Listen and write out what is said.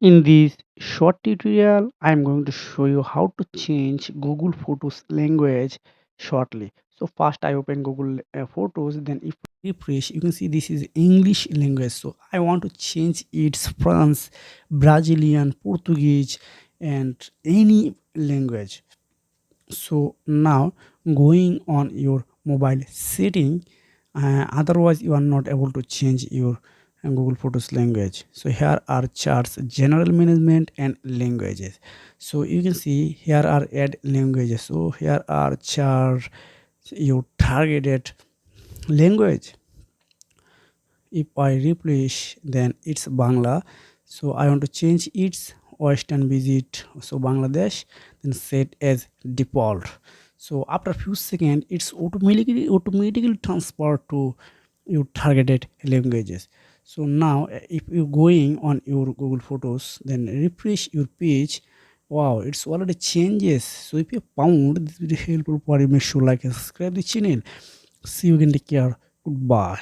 In this short tutorial, I am going to show you how to change Google Photos language shortly. So first I open Google Photos, then if I refresh, you can see this is English language. So I want to change its France, Brazilian, Portuguese, and any language. So now going on your mobile setting, otherwise you are not able to change your Google Photos language. So here are charts, general management and languages. So you can see here are add languages. So here are chart your targeted language. If I replace, then it's Bangla. So I want to change its western visit, so Bangladesh, then set as default. So after a few seconds, it's automatically transferred to your targeted languages. So now if you going on your Google Photos, then refresh your page. Wow, it's already changes. So if you found this video helpful for you, make sure like and subscribe the channel. See you again, take care, goodbye.